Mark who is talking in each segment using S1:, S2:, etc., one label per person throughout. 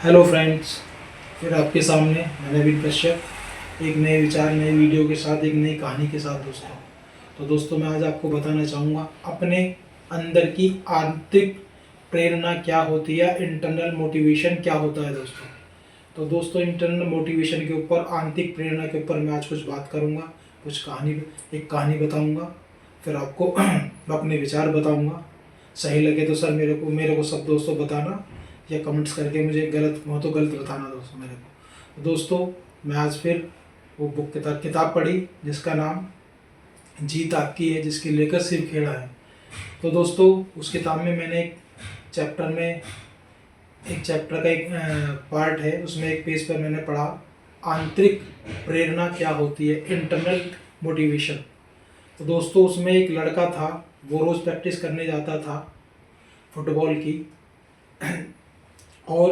S1: Hello friends, फिर आपके सामने मैं नवीन कश्यप एक नए विचार नए वीडियो के साथ एक नई कहानी के साथ दोस्तों मैं आज आपको बताना चाहूँगा अपने अंदर की आंतरिक प्रेरणा क्या होती है, इंटरनल मोटिवेशन क्या होता है दोस्तों इंटरनल मोटिवेशन के ऊपर, आंतरिक प्रेरणा के ऊपर मैं आज कुछ बात करूँगा, एक कहानी बताऊँगा, फिर आपको मैं अपने विचार बताऊँगा। सही लगे तो सर मेरे को सब दोस्तों बताना, या कमेंट्स करके मुझे गलत हो तो गलत बताना दोस्तों मेरे को। दोस्तों मैं आज फिर वो किताब पढ़ी जिसका नाम जीत आपकी है, जिसकी लेखक शिव खेड़ा है। तो दोस्तों उस किताब में मैंने एक चैप्टर का एक पार्ट है, उसमें एक पेज पर मैंने पढ़ा आंतरिक प्रेरणा क्या होती है, इंटरनल मोटिवेशन। तो दोस्तों उसमें एक लड़का था, वो रोज़ प्रैक्टिस करने जाता था फुटबॉल की और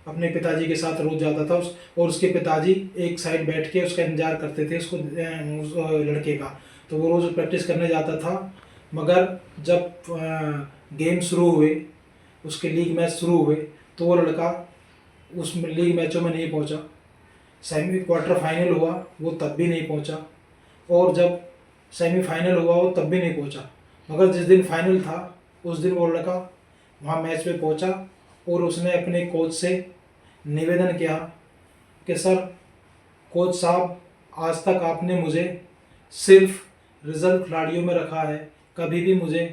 S1: अपने पिताजी के साथ रोज जाता था और उसके पिताजी एक साइड बैठ के उसका इंतजार करते थे उस लड़के का। तो वो रोज़ प्रैक्टिस करने जाता था, मगर जब गेम शुरू हुए, उसके लीग मैच शुरू हुए, तो वो लड़का उस लीग मैचों में नहीं पहुंचा। सेमी क्वार्टर फाइनल हुआ वो तब भी नहीं पहुंचा, और जब सेमीफाइनल हुआ वो तब भी नहीं पहुंचा। मगर जिस दिन फाइनल था उस दिन वो लड़का वहाँ मैच में पहुंचा और उसने अपने कोच से निवेदन किया कि सर, कोच साहब, आज तक आपने मुझे सिर्फ रिजर्व खिलाड़ियों में रखा है, कभी भी मुझे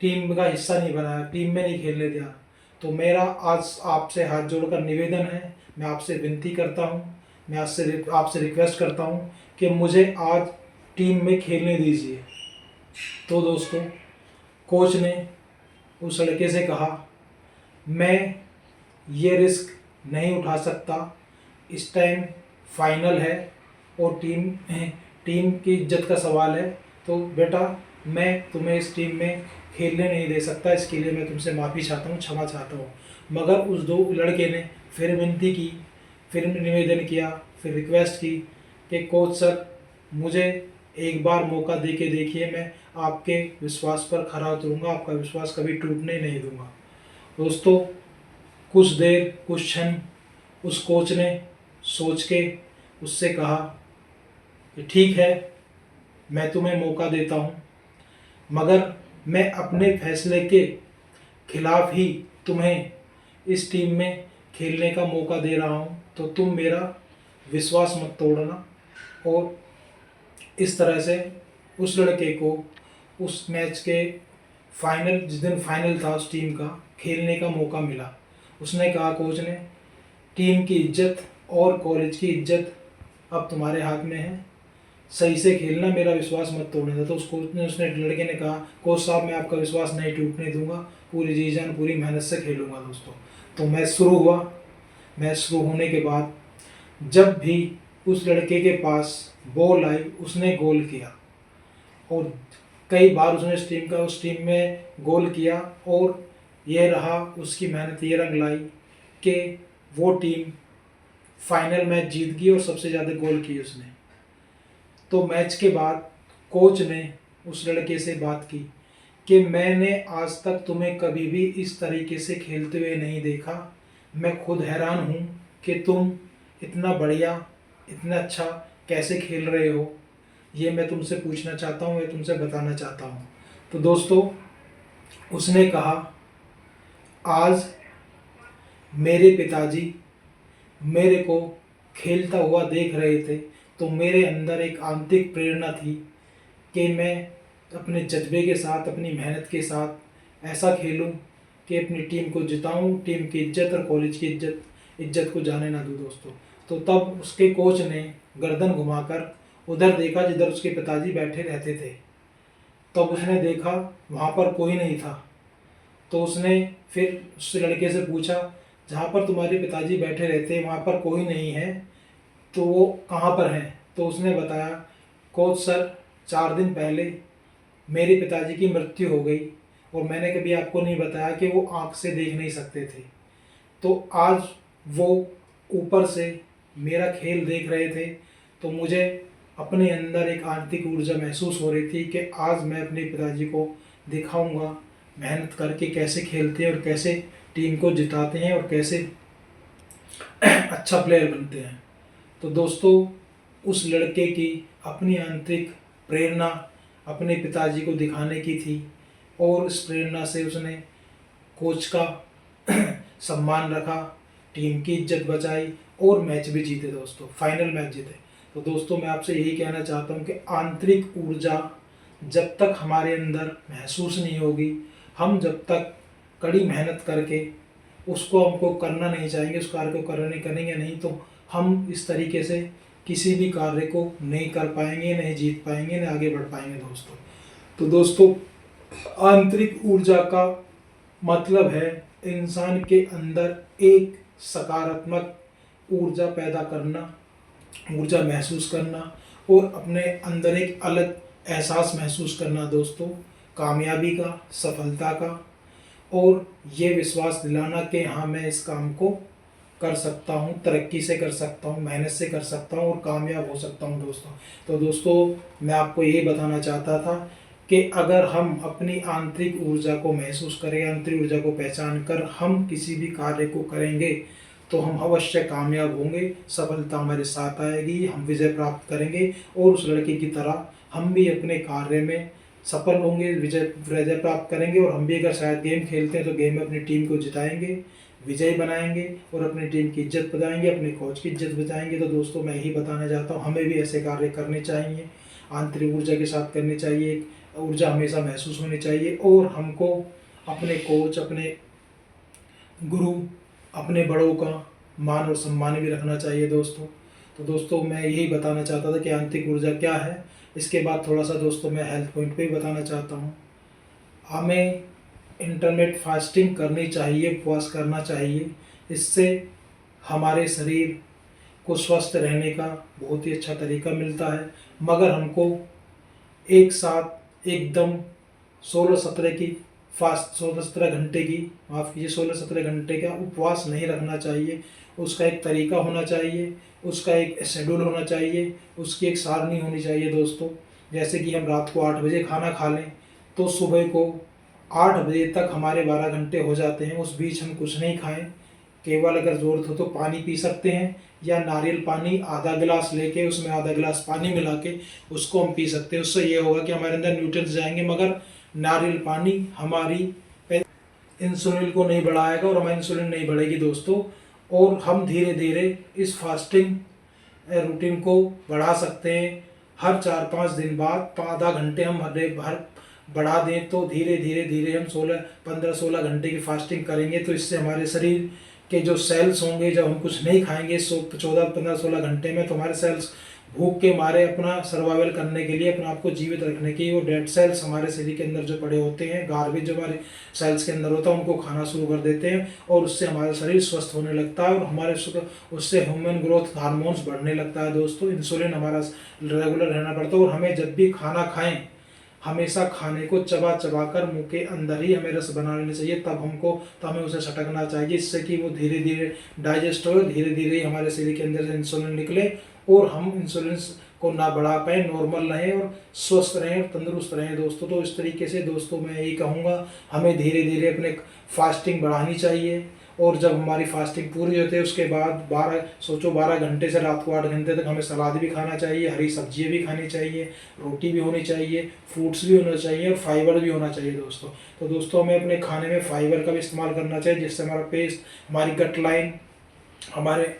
S1: टीम का हिस्सा नहीं बनाया, टीम में नहीं खेलने दिया। तो मेरा आज आपसे हाथ जोड़कर निवेदन है, मैं आपसे विनती करता हूँ, मैं आपसे रिक्वेस्ट करता हूँ कि मुझे आज टीम में खेलने दीजिए। तो दोस्तों कोच ने उस लड़के से कहा, मैं ये रिस्क नहीं उठा सकता, इस टाइम फाइनल है और टीम की इज्जत का सवाल है, तो बेटा मैं तुम्हें इस टीम में खेलने नहीं दे सकता, इसके लिए मैं तुमसे माफ़ी चाहता हूँ, क्षमा चाहता हूँ। मगर उस दो लड़के ने फिर विनती की, फिर निवेदन किया, फिर रिक्वेस्ट की कि कोच सर, मुझे एक बार मौका दे के देखिए, मैं आपके विश्वास पर खरा उतरूँगा, आपका विश्वास कभी टूटने नहीं दूंगा। दोस्तों कुछ देर, कुछ क्षण उस कोच ने सोच के उससे कहा कि ठीक है, मैं तुम्हें मौका देता हूँ, मगर मैं अपने फैसले के खिलाफ ही तुम्हें इस टीम में खेलने का मौका दे रहा हूँ, तो तुम मेरा विश्वास मत तोड़ना। और इस तरह से उस लड़के को उस मैच के फाइनल, जिस दिन फाइनल था उस टीम का, खेलने का मौका मिला। उसने कहा कोच ने, टीम की इज्जत और कॉलेज की इज्जत अब तुम्हारे हाथ में है, सही से खेलना, मेरा विश्वास मत तोड़ने दो। तो उसने लड़के ने कहा, कोच साहब मैं आपका विश्वास नहीं टूटने दूंगा, पूरी जी जान पूरी मेहनत से खेलूंगा। दोस्तों तो मैच शुरू हुआ। मैच शुरू होने के बाद जब भी उस लड़के के पास बॉल आई उसने गोल किया, और कई बार उसने उस टीम में गोल किया, और यह रहा उसकी मेहनत ये रंग लाई कि वो टीम फाइनल मैच जीत गई और सबसे ज़्यादा गोल किए उसने। तो मैच के बाद कोच ने उस लड़के से बात की कि मैंने आज तक तुम्हें कभी भी इस तरीके से खेलते हुए नहीं देखा, मैं खुद हैरान हूँ कि तुम इतना बढ़िया, इतना अच्छा कैसे खेल रहे हो, ये मैं तुमसे पूछना चाहता हूँ, ये तुमसे बताना चाहता हूँ। तो दोस्तों उसने कहा, आज मेरे पिताजी मेरे को खेलता हुआ देख रहे थे, तो मेरे अंदर एक आंतरिक प्रेरणा थी कि मैं अपने जज्बे के साथ, अपनी मेहनत के साथ ऐसा खेलूं कि अपनी टीम को जिताऊं, टीम की इज्जत और कॉलेज की इज्जत को जाने ना दूं। दोस्तों तो तब उसके कोच ने गर्दन घुमाकर उधर देखा जिधर उसके पिताजी बैठे रहते थे। तब उसने देखा वहाँ पर कोई नहीं था। तो उसने फिर उस लड़के से पूछा, जहाँ पर तुम्हारे पिताजी बैठे रहते हैं वहाँ पर कोई नहीं है, तो वो कहाँ पर हैं? तो उसने बताया, कोच सर, 4 दिन पहले मेरे पिताजी की मृत्यु हो गई, और मैंने कभी आपको नहीं बताया कि वो आँख से देख नहीं सकते थे। तो आज वो ऊपर से मेरा खेल देख रहे थे, तो मुझे अपने अंदर एक आंतरिक ऊर्जा महसूस हो रही थी कि आज मैं अपने पिताजी को दिखाऊंगा मेहनत करके कैसे खेलते हैं और कैसे टीम को जिताते हैं और कैसे अच्छा प्लेयर बनते हैं। तो दोस्तों उस लड़के की अपनी आंतरिक प्रेरणा अपने पिताजी को दिखाने की थी और इस प्रेरणा से उसने कोच का सम्मान रखा, टीम की इज्जत बचाई और मैच भी जीते दोस्तों, फाइनल मैच जीते। तो दोस्तों मैं आपसे यही कहना चाहता हूँ कि आंतरिक ऊर्जा जब तक हमारे अंदर महसूस नहीं होगी, हम जब तक कड़ी मेहनत करके उसको हमको करना नहीं चाहेंगे, उस कार्य को करने करेंगे नहीं, तो हम इस तरीके से किसी भी कार्य को नहीं कर पाएंगे, नहीं जीत पाएंगे, नहीं आगे बढ़ पाएंगे दोस्तों। तो दोस्तों आंतरिक ऊर्जा का मतलब है इंसान के अंदर एक सकारात्मक ऊर्जा पैदा करना, ऊर्जा महसूस करना और अपने अंदर एक अलग एहसास महसूस करना दोस्तों, कामयाबी का, सफलता का, और ये विश्वास दिलाना कि हाँ मैं इस काम को कर सकता हूँ, तरक्की से कर सकता हूँ, मेहनत से कर सकता हूँ और कामयाब हो सकता हूँ दोस्तों। तो दोस्तों मैं आपको यही बताना चाहता था कि अगर हम अपनी आंतरिक ऊर्जा को महसूस करें, आंतरिक ऊर्जा को पहचान कर हम किसी भी कार्य को करेंगे तो हम अवश्य कामयाब होंगे, सफलता हमारे साथ आएगी, हम विजय प्राप्त करेंगे और उस लड़के की तरह हम भी अपने कार्य में सफल होंगे, विजय प्राप्त करेंगे। और हम भी अगर शायद गेम खेलते हैं तो गेम में अपनी टीम को जिताएंगे, विजय बनाएंगे और अपनी टीम की इज्जत बचाएंगे, अपने कोच की इज्जत बचाएंगे। तो दोस्तों मैं यही बताना चाहता हूँ, हमें भी ऐसे कार्य करने चाहिए, आंतरिक ऊर्जा के साथ करने चाहिए, ऊर्जा हमेशा महसूस होनी चाहिए और हमको अपने कोच, अपने गुरु, अपने बड़ों का मान और सम्मान भी रखना चाहिए दोस्तों। तो दोस्तों मैं यही बताना चाहता था कि आंतरिक ऊर्जा क्या है। इसके बाद थोड़ा सा दोस्तों मैं हेल्थ पॉइंट पे भी बताना चाहता हूँ। हमें इंटरमिटेंट फास्टिंग करनी चाहिए, उपवास करना चाहिए। इससे हमारे शरीर को स्वस्थ रहने का बहुत ही अच्छा तरीका मिलता है। मगर हमको एक साथ एकदम 16-17 की फास्ट 16-17 घंटे की, माफ़ कीजिए, 16-17 घंटे का उपवास नहीं रखना चाहिए। उसका एक तरीका होना चाहिए, उसका एक शेड्यूल होना चाहिए, उसकी एक सारणी होनी चाहिए दोस्तों। जैसे कि हम रात को 8 बजे खाना खा लें तो सुबह को 8 बजे तक हमारे 12 घंटे हो जाते हैं। उस बीच हम कुछ नहीं खाएं, केवल अगर ज़रूरत हो तो पानी पी सकते हैं या नारियल पानी आधा गिलास लेके उसमें आधा गिलास पानी मिला के उसको हम पी सकते हैं। उससे ये होगा कि हमारे अंदर न्यूट्रिएंट्स जाएंगे, मगर नारियल पानी हमारी इंसुलिन को नहीं बढ़ाएगा और हमारी इंसुलिन नहीं बढ़ेगी दोस्तों। और हम धीरे धीरे इस फास्टिंग रूटीन को बढ़ा सकते हैं। हर 4-5 दिन बाद आधा घंटे हम हर बढ़ा दें तो धीरे धीरे धीरे हम 15-16 घंटे की फास्टिंग करेंगे तो इससे हमारे शरीर के जो सेल्स होंगे, जब हम कुछ नहीं खाएंगे 14-15-16 घंटे में, तो हमारे सेल्स भूख के मारे अपना सर्वाइवल करने के लिए, अपने आप को जीवित रखने के लिए, वो डेड सेल्स हमारे शरीर के अंदर जो पड़े होते हैं, गार्बेज जो हमारे सेल्स के अंदर होता है, उनको खाना शुरू कर देते हैं और उससे हमारा शरीर स्वस्थ होने लगता है और हमारे उससे ह्यूमन ग्रोथ हार्मोन्स बढ़ने लगता है दोस्तों। इंसुलिन हमारा रेगुलर रहना पड़ता है और हमें जब भी खाना खाएं हमेशा खाने को चबा चबा कर मुंह के अंदर ही हमें रस बना लेना चाहिए, तब हमें उसे सटकना चाहिए, इससे कि वो धीरे धीरे डाइजेस्ट हो, धीरे धीरे हमारे शरीर के अंदर से इंसुलिन निकले और हम इंसुलिन को ना बढ़ा पाए, नॉर्मल रहें और स्वस्थ रहें और तंदुरुस्त रहें दोस्तों। तो इस तरीके से दोस्तों मैं यही कहूँगा, हमें धीरे धीरे अपने फास्टिंग बढ़ानी चाहिए और जब हमारी फास्टिंग पूरी होती है उसके बाद 12 घंटे से रात को 8 घंटे तक हमें सलाद भी खाना चाहिए, हरी सब्जियाँ भी खानी चाहिए, रोटी भी होनी चाहिए, फ्रूट्स भी होना चाहिए और फाइबर भी होना चाहिए दोस्तों। तो दोस्तों हमें अपने खाने में फाइबर का भी इस्तेमाल करना चाहिए, जिससे हमारा पेस्ट, हमारी गट लाइन, हमारे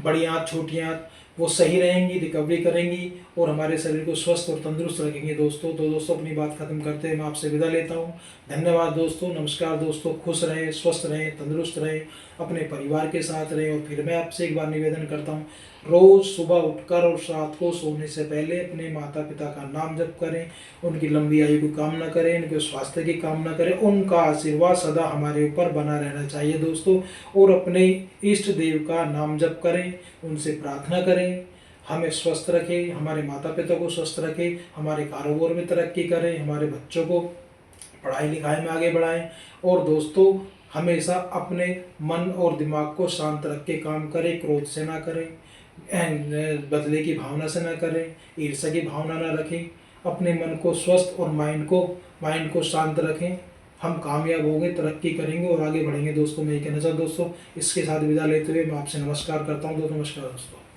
S1: बड़ी आँत, छोटी आँत वो सही रहेंगी, रिकवरी करेंगी और हमारे शरीर को स्वस्थ और तंदुरुस्त रखेंगे दोस्तों। तो दोस्तों अपनी बात खत्म करते हैं, मैं आपसे विदा लेता हूँ। धन्यवाद दोस्तों, नमस्कार दोस्तों, खुश रहें, स्वस्थ रहें, तंदुरुस्त रहें, अपने परिवार के साथ रहें। और फिर मैं आपसे एक बार निवेदन करता हूँ, रोज़ सुबह उठकर और रात को सोने से पहले अपने माता पिता का नाम जप करें, उनकी लंबी आयु की कामना करें, उनके स्वास्थ्य की कामना करें, उनका आशीर्वाद सदा हमारे ऊपर बना रहना चाहिए दोस्तों। और अपने इष्ट देव का नाम जप करें, उनसे प्रार्थना करें, हमें स्वस्थ रखें, हमारे माता पिता को स्वस्थ रखें, हमारे कारोबार में तरक्की करें, हमारे बच्चों को पढ़ाई लिखाई में आगे बढ़ाएं। और दोस्तों हमेशा अपने मन और दिमाग को शांत रख के काम करें, क्रोध से ना करें, बदले की भावना से ना करें, ईर्ष्या की भावना ना रखें, अपने मन को स्वस्थ और माइंड को शांत रखें। हम कामयाब होंगे, तरक्की करेंगे और आगे बढ़ेंगे। दोस्तों मैं ये कहना चाहता हूँ। दोस्तों इसके साथ विदा लेते हुए मैं आपसे नमस्कार करता हूँ। दोस्तों नमस्कार दोस्तों।